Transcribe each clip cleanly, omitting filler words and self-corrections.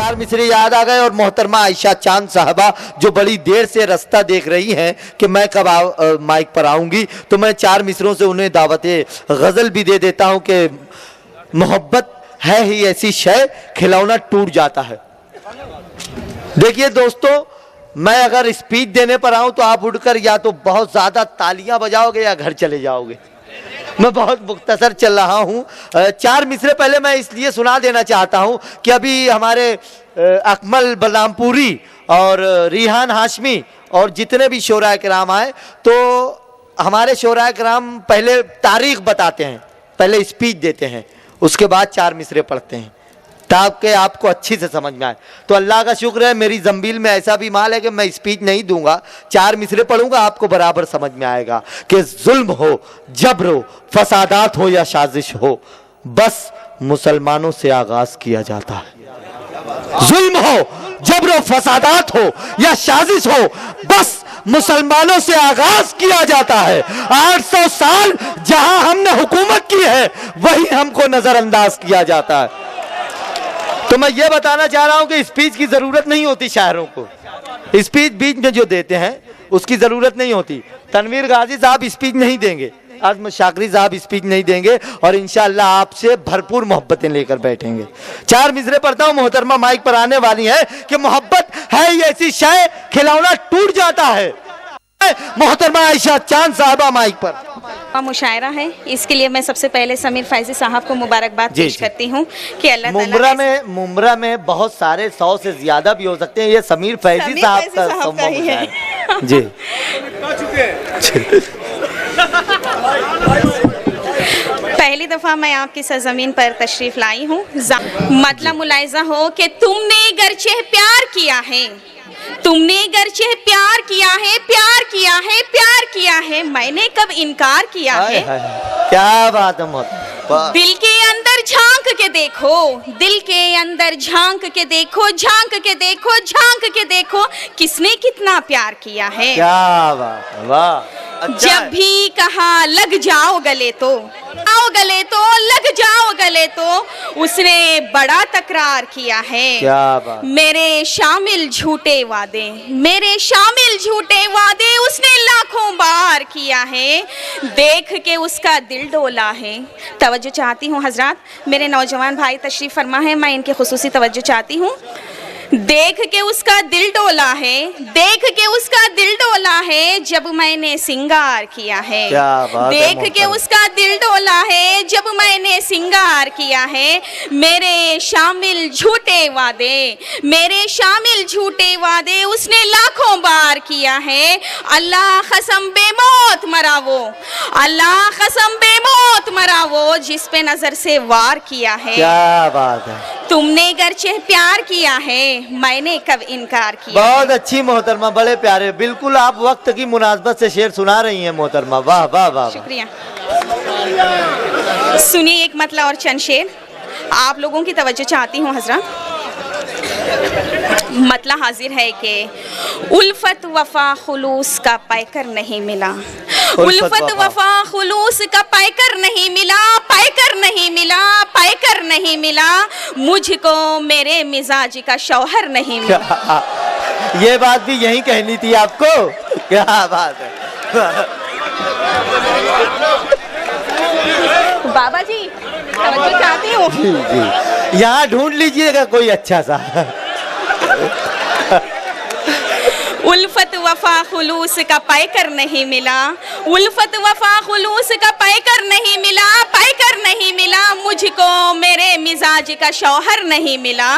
चार मिसरे याद आ गए और मोहतरमा आयशा चांद साहबा जो बड़ी देर से रास्ता देख रही हैं कि मैं कब माइक पर आऊंगी, तो मैं चार मिसरों से उन्हें दावते गजल भी दे देता हूं कि मोहब्बत है ही ऐसी शय खिलौना टूट जाता है। देखिए दोस्तों, मैं अगर स्पीच देने पर आऊं तो आप उठकर या तो बहुत ज्यादा तालियां बजाओगे या घर चले जाओगे। मैं बहुत मुख्तसर चल रहा हूं। चार मिसरे पहले मैं इसलिए सुना देना चाहता हूं कि अभी हमारे अकमल बलरामपुरी और रिहान हाशमी और जितने भी शोरा किराम आए, तो हमारे शोरा किराम पहले तारीख बताते हैं, पहले स्पीच देते हैं, उसके बाद चार मिसरे पढ़ते हैं ताकि आपको अच्छी से समझ में आए। तो अल्लाह का शुक्र है मेरी जंबील में ऐसा भी माल है कि मैं स्पीच नहीं दूंगा, चार मिसरे पढ़ूंगा, आपको बराबर समझ में आएगा कि जुल्म हो, जबर हो, फसादात हो या साजिश हो, बस मुसलमानों से आगाज किया जाता है। जुल्म हो, जबर हो, फसादात हो या साजिश हो, बस मुसलमानों से आगाज किया जाता है। 800 साल जहां हमने हुकूमत की है वही हमको नजरअंदाज किया जाता है। तो मैं ये बताना चाह रहा हूं कि स्पीच की जरूरत नहीं होती शायरों को, स्पीच बीच में जो देते हैं उसकी जरूरत नहीं होती। तनवीर गाजी साहब स्पीच नहीं देंगे, आजम शाकरी साहब स्पीच नहीं देंगे और इंशाअल्लाह आपसे भरपूर मोहब्बतें लेकर बैठेंगे। चार मिसरे पढ़ता हूं, मोहतरमा माइक पर आने वाली है कि मोहब्बत है ये ऐसी शय खिलौना टूट जाता है। मोहतरमा आयशा चांद साहबा माइक पर मुशायरा है, इसके लिए मैं सबसे पहले समीर फैजी साहब को मुबारकबाद पेश करती हूँ कि अल्लाह मुमरा में बहुत सारे 100 से ज्यादा भी हो सकते हैं, ये समीर फैजी साहब का ही है जी। पहली दफा मैं आपकी सरजमीन पर तशरीफ लाई हूँ। मतलब मुलाहिजा हो कि तुमने गर्चे प्यार किया है, तुमने गर्चे प्यार किया है, प्यार किया है, प्यार किया है, मैंने कब इनकार किया है। क्या बात है। दिल के अंदर झांक के देखो, दिल के अंदर झांक के देखो, झांक के देखो, झांक के देखो, किसने कितना प्यार किया है। क्या बात है, वाह। अच्छा जब भी कहा लग जाओ गले तो, आओ गले तो, लग जाओ गले तो, उसने बड़ा तकरार किया है। क्या बात। मेरे शामिल झूठे वादे, मेरे शामिल झूठे वादे उसने लाखों बार किया है। देख के उसका दिल डोला है। तवज्जो चाहती हूँ हजरात, मेरे नौजवान भाई तशरीफ फरमा है, मैं इनकी खुसूसी तवज्जो चाहती हूँ। देख के उसका दिल डोला है, देख के उसका दिल डोला है, जब मैंने सिंगार किया है। देख के उसका दिल डोला है, जब मैंने सिंगार किया है। मेरे शामिल झूठे वादे, मेरे शामिल झूठे वादे उसने लाखों बार किया है। अल्लाह कसम बेमौत मरा वो, अल्लाह कसम बेमौत मरा वो, जिस पे नजर से वार किया है। क्या बात है। तुमने गर्चे प्यार किया है, मैंने कब इनकार किया। बहुत अच्छी मोहतरमा, बड़े प्यारे, बिल्कुल आप वक्त की मुनासबत से शेर सुना रही हैं मोहतरमा, वाह वाह वाह। शुक्रिया। सुनिए एक मतलब और चंद शेर, आप लोगों की तवज्जो चाहती हूँ हजरत। मतलब हाजिर है कि उल्फत वफा खुलूस का पैकर नहीं मिला, उल्फत वफा खुलूस का पैकर नहीं मिला, पैकर नहीं मिला, पैकर नहीं मिला, मुझको मेरे मिजाज का शौहर नहीं मिला। ये बात भी यही कहनी थी आपको। क्या बात है। बाबा जी तवज्जो चाहती हूँ जी जी, यहाँ ढूंढ लीजिएगा कोई अच्छा सा। उल्फत वफा खुलूस का पैकर नहीं मिला, उल्फत वफा खुलूस का पैकर नहीं मिला, पैकर नहीं मिला, मुझको मेरे मिजाज का शौहर नहीं मिला।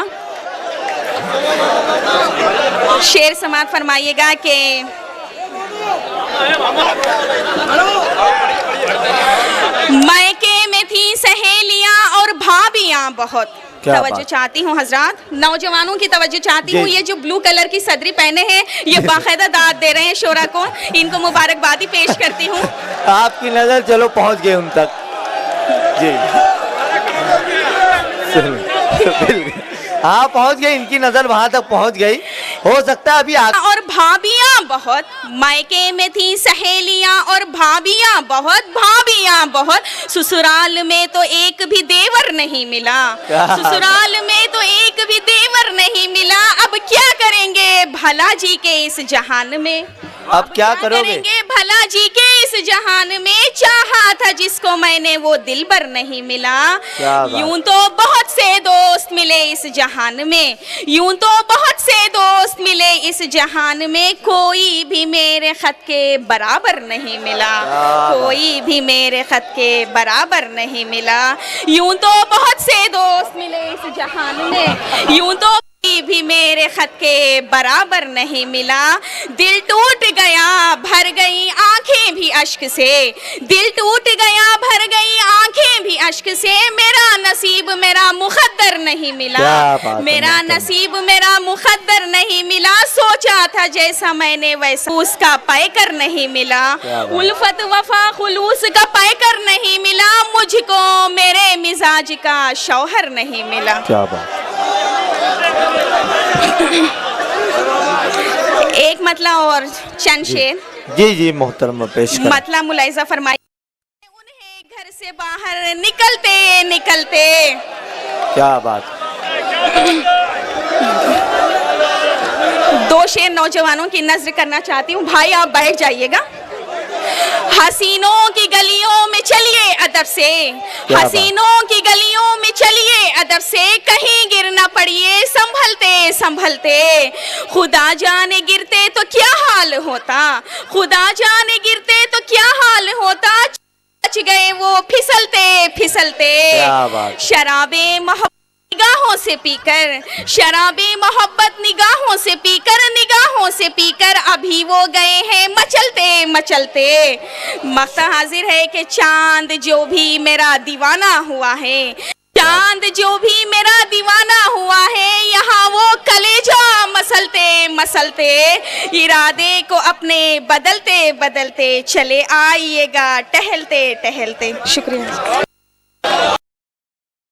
शेर समात फरमाइएगा कि मायके में थी सहेलियां और भाभियां बहुत। तवज्जो चाहती हूँ हजरात, नौजवानों की तवज्जो चाहती हूँ। ये जो ब्लू कलर की सदरी पहने हैं ये बाकायदा दाद दे रहे हैं शोरा को, इनको मुबारकबादी पेश करती हूँ। आपकी नजर चलो पहुँच गए उन तक जी। हाँ पहुँच गई, इनकी नजर वहां तक पहुँच गई। हो सकता है अभी और भाभियां बहुत, मायके में थी सहेलियां और भाभियां बहुत, भाभियां बहुत, ससुराल में तो एक भी देवर नहीं मिला, ससुराल में तो एक भी देवर नहीं अब क्या करेंगे भला जी के इस जहान में? अब क्या करोगे? करेंगे भला जी के इस जहान में, चाहा था जिसको मैंने वो दिलबर नहीं मिला। क्या बात। यूं तो बहुत से दोस्त मिले इस जहान में, यूं तो बहुत से दोस्त मिले इस जहान में, कोई भी मेरे खत के बराबर नहीं मिला, कोई भी मेरे खत के बराबर नहीं मिला। यूं तो बहुत से दोस्त मिले इस जहान में, यूं तो कोई भी मेरे खत के बराबर नहीं मिला। दिल टूट गया भर गई आंखें भी अश्क से, दिल टूट गया भर गई आंखें भी अश्क से, मेरा नसीब मेरा मुकद्दर नहीं मिला, मेरा नसीब मेरा मुकद्दर नहीं मिला। सोचा था जैसा मैंने वैसा उसका पैकर नहीं मिला, उल्फत वफा खुलूस का पैकर नहीं मिला, मुझको मेरे मिजाज का शौहर नहीं मिला। क्या बात। एक मतलब और चंद शेर जी जी मोहतरम पेश करें। मतलब मुलाइजा फरमाई, उन्हें घर से बाहर निकलते निकलते। क्या बात। दो शेर नौजवानों की नजर करना चाहती हूँ, भाई आप बैठ जाइएगा। हसीनों की गलियों में चलिए अदब से, हसीनों की गलियों में चलिए अदब से, कहीं गिर ना पड़िए संभलते संभलते। खुदा जाने गिरते तो क्या हाल होता, खुदा जाने गिरते तो क्या हाल होता, बच गए वो फिसलते फिसलते। शराबे मोहब्बत निगाहों से पीकर, शराबे मोहब्बत निगाहों से पीकर, निगाहों से पीकर अभी वो गए हैं मचलते मचलते। मक्ता हाजिर है कि चांद जो भी मेरा दीवाना हुआ है, चांद जो भी मेरा दीवाना हुआ है, यहाँ वो कलेजा मसलते मसलते, इरादे को अपने बदलते बदलते चले आइएगा टहलते टहलते। शुक्रिया।